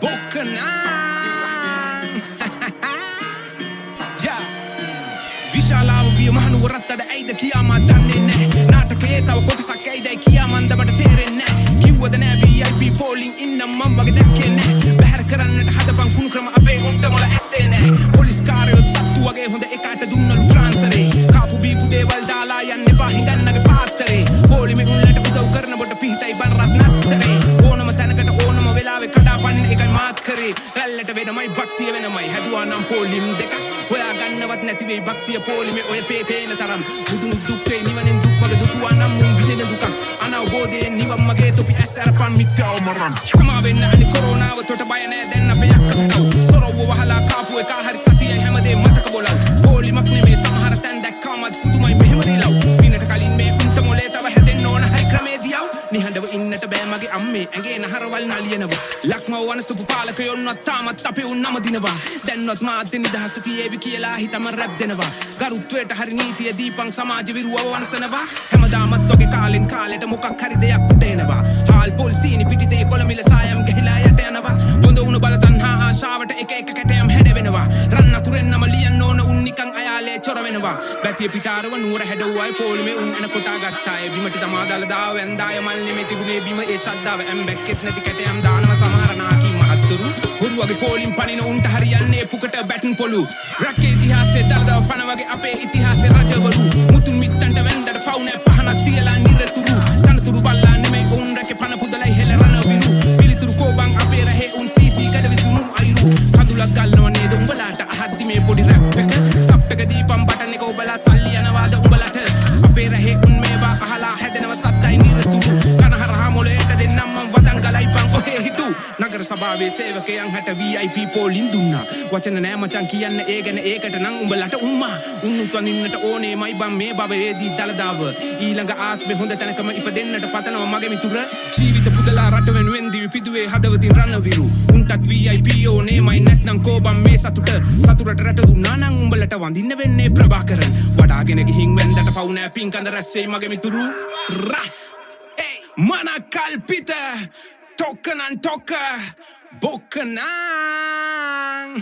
Boccanang Ja විශාලාව විය මහනුවරත් අද ඇයිද කියා මා දන්නේ නෑ නාටකයේ තව කොටසක් ඇයිදයි කියා මන්ද මට තේරෙන්නේ නෑ කිව්වද නෑ VIP පෝලිං ඉන්නම් මම වගේ දැක්කේ නෑ බැහැර කරන්නට හදපන් කුණු ක්‍රම අපේ උන්ට මොළ ඇත්තේ නෑ පොලිස් කාර්යොත් සත්තු වගේ හොඳ එකට දුන්නලු ට්‍රාන්ස්ෆරේ කාපු බීපු දේවල් දාලා යන්න එපා හිඟන්නගේ පාත්තරේ පොලිමේ උන්ලට උදව් කරන බොට පිහිටයි බන් රත් නත්තරේ ඕනම තැනකට ඕනම වෙලාවෙ කඩාපන්න එකයි මාත් කරේ රැල්ලට වෙනමයි භක්තිය වෙනමයි හැදුවා නම් පොලිම් දෙකක් හොයා ගන්නවත් නැති වෙයි භක්තිය පොලිමේ ඔය පේන තරම් බුදුනු දුක්ේ නිවනෙන් දුක් වගේ දුටුවා නම් මුන් විඳින දුකක් අනවබෝධයෙන් නිවන් මගේ තොපි ඇස් අරපන් මිත්‍යාව මරන් කමා වෙන්න අනි කොරෝනාව තොට බය නෑ දැන් අපේ යක්කට කව් සොරව වහලා කාපු එක හරි සතියයි හැමදේ මතක බොලව් පොලිමක් නෙමේ සමහර තැන් දැක්කමත් පුදුමයි මෙහෙම රිලව් දිනට කලින් මේ උන්ට මොලේ තව හැදෙන්න ඕන හයි ක්‍රමේ දියව් නිහඬව ඉන්නට බෑ මගේ අම්මේ ඇඟේ නහරවල් නලියනවා ලක්මව වනසපු පාලකයොන්වත් තාමත් අපේ උන් නම දිනවා දැන්වත් මාත් නිදහස කියෙවි කියලා හිතම රැප් දෙනවා ගරුත්වයට හරි නීතිය දීපං සමාජ විරුවව වනසනවා හැමදාමත් වගේ කාලෙන් කාලෙට මොකක් හරි දෙයක් උඩ එනවා හාල් පොල්සීනි පිටිතේ කොළමිල සායම් ගහිලා යට යනවා බොඳ උණු බල තණ්හා ආශාවට එක එක කැටයම් හැඩවෙනවා රන්න කුරෙන්නම ලියන්න ඕන උන් නිකන් අයාලේ චොර වෙනවා බැතිය පිටාරව නුවර හැඩවුවයි පොලිමේ උන් එන කොටා ගත්තාය බිමට තමා දාලා දාව වැන්දාය මල් නෙමෙයි තිබුණේ බිම ඒ ශද්ධාව ඇම්බැක්කෙත් නැති කැටයම් දානවා සමහර නාකි මහත්තුරු හොරු වගේ පොලිම් පනින උන්ට හරියන්නේ පුකට බැටන් පොලු රක්කේ ඉතිහාසයේ දල්දව පන වගේ අපේ ඉතිහාසයේ රජවරු මුතුන් මිත්තන්ට වෙන්දට පවුනේ පහනක් තියලා නිරතුරු තනතුරු බල්ලා නෙමෙයි උන් රැකේ පන පුදලයි හෙල රණ විරු පිළිතුරු කෝබන් අපේ රහේ උන් සීසී ගඩ විසුණු අයිරු කඳුලක් ගල්නව නේද උඹලාට අහද්දි මේ පොඩි රැප් එක සප් එක දීපම් බටන් එක ඔබලා සල්ලි යනවාද උඹලට අපේ රහේ උන් මේවා අහලා හැදෙනව සත්තයි නිරතුරු කනහරහා මොලේට දෙන්නම් මම වදන් ගලයි බං ඔහේ හිටු නගර සභාවේ සේවකයන් හැට VIP පොලින් දුන්නා වචන නෑ මචං කියන්න ඒ ගැන ඒකට නම් උඹලට උම්මා උන්නුත් වඳින්නට ඕනේමයි බං මේ භවයේදී දලදාව ඊළඟ ආත්මේ හොඳ තැනකම ඉපදෙන්නට පතනවා මගේ මිතුර ජීවිත පුදලා රට වෙනුවෙන් දී පිදුවේ හදවතින් රණවිරු උන්ටත් VIP ඕනේමයි නැත්නම් කෝබම් මේ සතුරට රට දුන්නා නම් උඹලට වඳින්න වෙන්නේ ප්‍රභාකරන් වඩාගෙන ගිහින් වෙන්දට පවු නෑ පින්කඳ රැස් වෙයි මගේ මිතුරු රා මන කල්පිත Toca nan toca, boca nan.